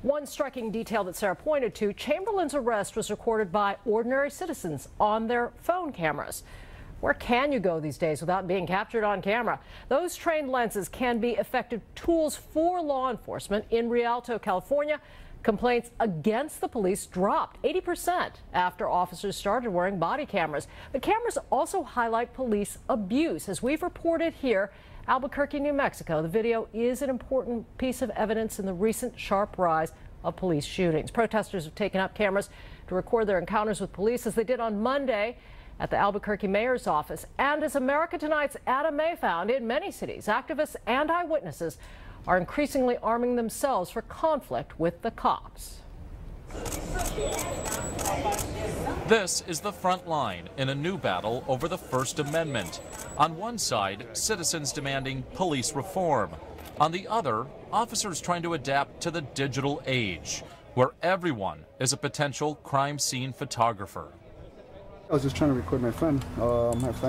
One striking detail that Sarah pointed to, Chamberlain's arrest was recorded by ordinary citizens on their phone cameras. Where can you go these days without being captured on camera? Those trained lenses can be effective tools for law enforcement. In Rialto, California, complaints against the police dropped 80% after officers started wearing body cameras. The cameras also highlight police abuse. As we've reported here, Albuquerque, New Mexico, the video is an important piece of evidence in the recent sharp rise of police shootings. Protesters have taken up cameras to record their encounters with police, as they did on Monday at the Albuquerque mayor's office. And as America Tonight's Adam May found, in many cities, activists and eyewitnesses are increasingly arming themselves for conflict with the cops. This is the front line in a new battle over the First Amendment. On one side, citizens demanding police reform. On the other, officers trying to adapt to the digital age, where everyone is a potential crime scene photographer. I was just trying to record my friend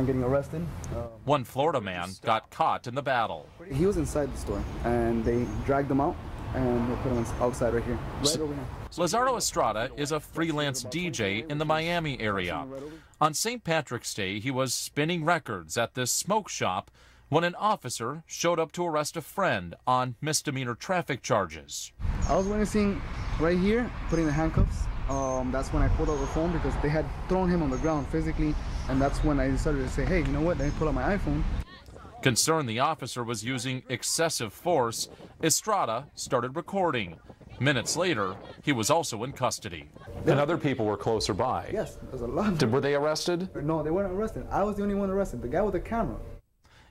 getting arrested. One Florida man got caught in the battle. He was inside the store, and they dragged him out, and they put him outside right here, right over here. Lizardo Estrada is a freelance DJ in the Miami area. On St. Patrick's Day, he was spinning records at this smoke shop when an officer showed up to arrest a friend on misdemeanor traffic charges. I was witnessing right here, putting the handcuffs. That's when I pulled out the phone, because they had thrown him on the ground physically, and that's when I decided to say, hey, you know what, let me pull out my iPhone. Concerned the officer was using excessive force, Estrada started recording. Minutes later, he was also in custody. And other people were closer by? Yes, there's a lot. Were they arrested? No, they weren't arrested. I was the only one arrested, the guy with the camera.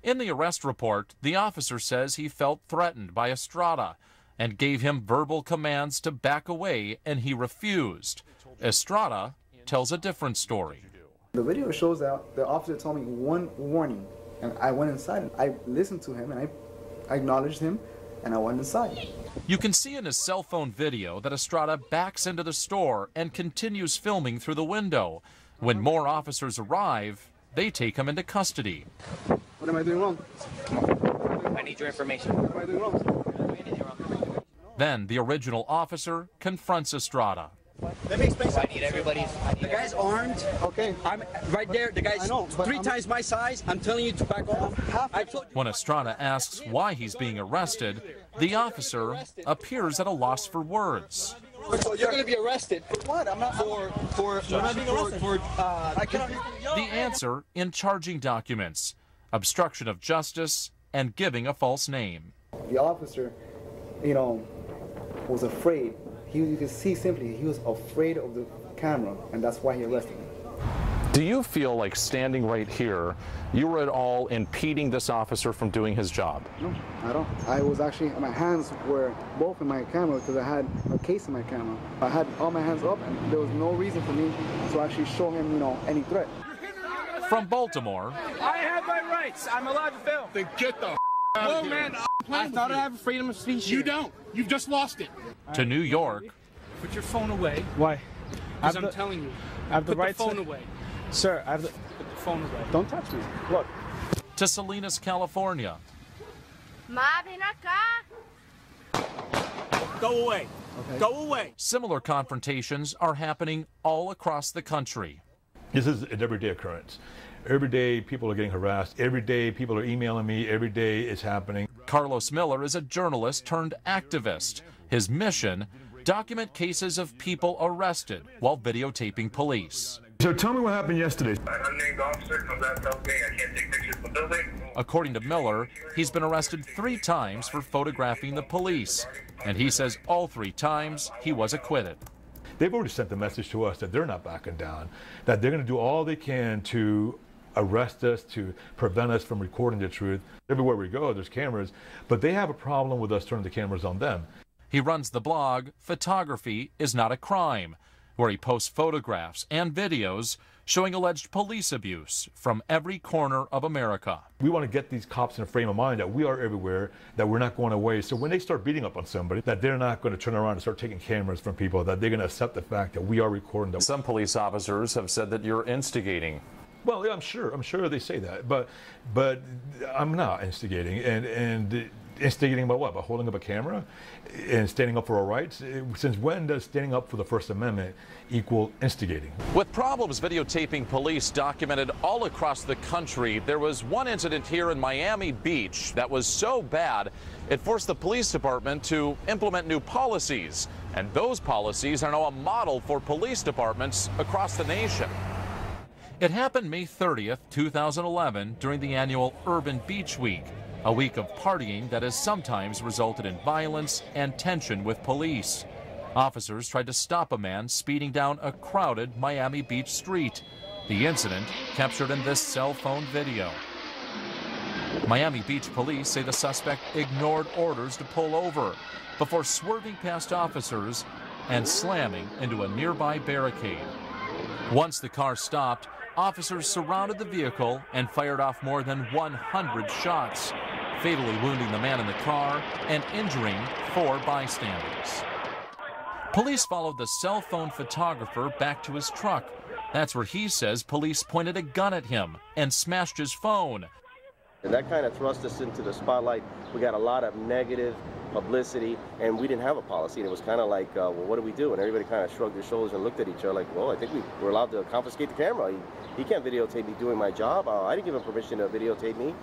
In the arrest report, the officer says he felt threatened by Estrada and gave him verbal commands to back away, and he refused. Estrada tells a different story. The video shows that the officer told me one warning, and I went inside. I listened to him, and I acknowledged him, and I went inside. You can see in his cell phone video that Estrada backs into the store and continues filming through the window. When more officers arrive, they take him into custody. What am I doing wrong? I need your information. What am I doing wrong? Then the original officer confronts Estrada. Let me explain something. I need everybody's. The guy's armed. Okay. I'm right there. The guy's three times my size. I'm telling you to back off. When Estrada asks why he's being arrested, the officer appears at a loss for words. So you're going to be arrested. For what? I'm not you're not being arrested. The answer in charging documents: obstruction of justice and giving a false name. The officer, was afraid. You could see simply he was afraid of the camera, and that's why he arrested me. Do you feel like standing right here, you were at all impeding this officer from doing his job? No, I don't. I was actually, my hands were both in my camera because I had a case in my camera. I had all my hands up, and there was no reason for me to actually show him, any threat. From Baltimore, I have my rights. I'm allowed to film. Then get the out of here. Man, I thought I have freedom of speech. You don't. You've just lost it. to New York. Put your phone away. Why? Because I'm telling you. I have the right to... Put the phone away. Sir, I have the... Put the phone away. Don't touch me. Look. To Salinas, California. Go away. Okay. Go away. Similar confrontations are happening all across the country. This is an everyday occurrence. Every day people are getting harassed. Every day people are emailing me. Every day it's happening. Carlos Miller is a journalist turned activist. His mission, document cases of people arrested while videotaping police. So tell me what happened yesterday. An unnamed officer comes out and tells me I can't take pictures of the building. According to Miller, he's been arrested 3 times for photographing the police. And he says all 3 times he was acquitted. They've already sent the message to us that they're not backing down, that they're going to do all they can to arrest us, to prevent us from recording the truth. Everywhere we go, there's cameras, but they have a problem with us turning the cameras on them. He runs the blog, Photography is Not a Crime, where he posts photographs and videos showing alleged police abuse from every corner of America. We want to get these cops in a frame of mind that we are everywhere, that we're not going away. So when they start beating up on somebody, that they're not going to turn around and start taking cameras from people, that they're going to accept the fact that we are recording them. Some police officers have said that you're instigating. Well, yeah, I'm sure they say that, but I'm not instigating, and Instigating about what? About holding up a camera and standing up for our rights? Since when does standing up for the First Amendment equal instigating? With problems videotaping police documented all across the country, there was one incident here in Miami Beach that was so bad it forced the police department to implement new policies. And those policies are now a model for police departments across the nation. It happened May 30th, 2011, during the annual Urban Beach Week, a week of partying that has sometimes resulted in violence and tension with police. Officers tried to stop a man speeding down a crowded Miami Beach street. The incident captured in this cell phone video. Miami Beach police say the suspect ignored orders to pull over before swerving past officers and slamming into a nearby barricade. Once the car stopped, officers surrounded the vehicle and fired off more than 100 shots, fatally wounding the man in the car and injuring 4 bystanders. Police followed the cell phone photographer back to his truck. That's where he says police pointed a gun at him and smashed his phone. And that kind of thrust us into the spotlight. We got a lot of negative publicity, and we didn't have a policy. And it was kind of like, well, what do we do? And everybody kind of shrugged their shoulders and looked at each other like, well, I think we're allowed to confiscate the camera. He can't videotape me doing my job. I didn't give him permission to videotape me.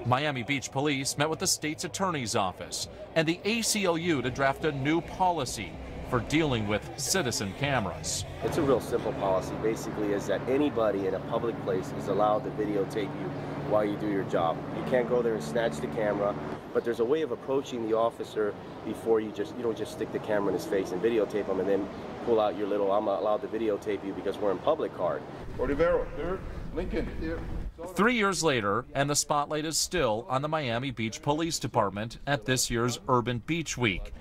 Miami Beach police met with the state's attorney's office and the ACLU to draft a new policy for dealing with citizen cameras. It's a real simple policy. Basically is that anybody in a public place is allowed to videotape you while you do your job. You can't go there and snatch the camera, but there's a way of approaching the officer before you don't just stick the camera in his face and videotape him and then pull out your little "I'm not allowed to videotape you because we're in public" card. Olivero, here, Lincoln, here. 3 years later, and the spotlight is still on the Miami Beach Police Department at this year's Urban Beach Week.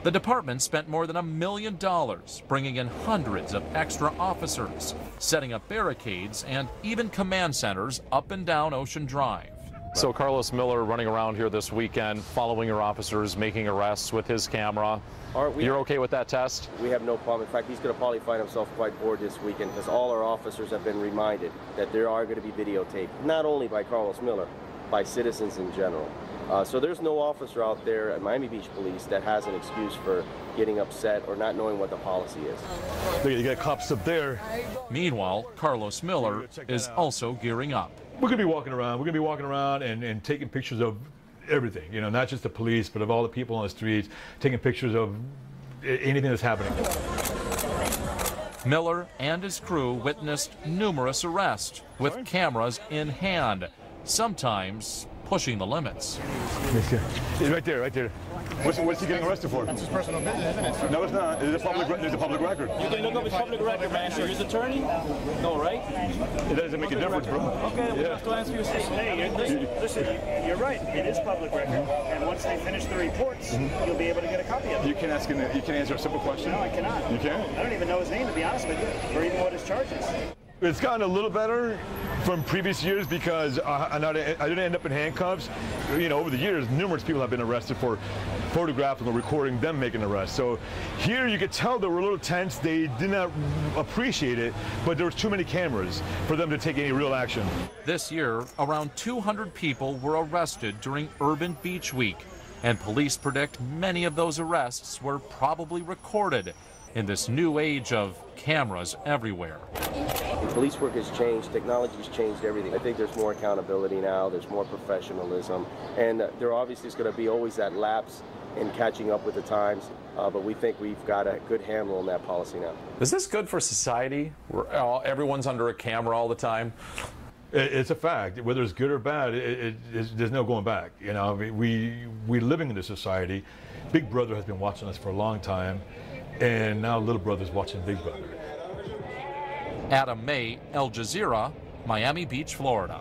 The department spent more than $1 million bringing in hundreds of extra officers, setting up barricades and even command centers up and down Ocean Drive. So Carlos Miller running around here this weekend, following your officers, making arrests with his camera. You're okay with that test? We have no problem. In fact, he's going to probably find himself quite bored this weekend because all our officers have been reminded that there are going to be videotaped, not only by Carlos Miller, by citizens in general. So there's no officer out there at Miami Beach Police that has an excuse for getting upset or not knowing what the policy is. You got cops up there. Meanwhile, Carlos Miller is also gearing up. We're going to be walking around. We're going to be walking around and taking pictures of everything, you know, not just the police, but of all the people on the streets, taking pictures of anything that's happening. Miller and his crew witnessed numerous arrests with cameras in hand, sometimes pushing the limits. He's right there, right there. What's he getting arrested for? That's his personal business, isn't it? No, it's not. It's a public record. You can look up his public record, man. Sure, his attorney? No, right? It doesn't make a difference, bro. Okay, we'll have to answer your question. Hey, listen, you're right. It is public record. And once they finish the reports, you'll be able to get a copy of it. You can answer a simple question? No, I cannot. You can't? I don't even know his name, to be honest with you, or even what his charge is. It's gotten a little better from previous years because I didn't end up in handcuffs. You know, over the years, numerous people have been arrested for photographing or recording them making arrests. So here you could tell they were a little tense. They did not appreciate it, but there was too many cameras for them to take any real action. This year, around 200 people were arrested during Urban Beach Week, and police predict many of those arrests were probably recorded in this new age of cameras everywhere. Police work has changed, technology's changed everything. I think there's more accountability now, there's more professionalism, and there obviously is going to be always that lapse in catching up with the times, but we think we've got a good handle on that policy now. Is this good for society, where everyone's under a camera all the time? It's a fact. Whether it's good or bad, there's no going back. You know, we're living in this society. Big Brother has been watching us for a long time, and now Little Brother's watching Big Brother. Adam May, Al Jazeera, Miami Beach, Florida.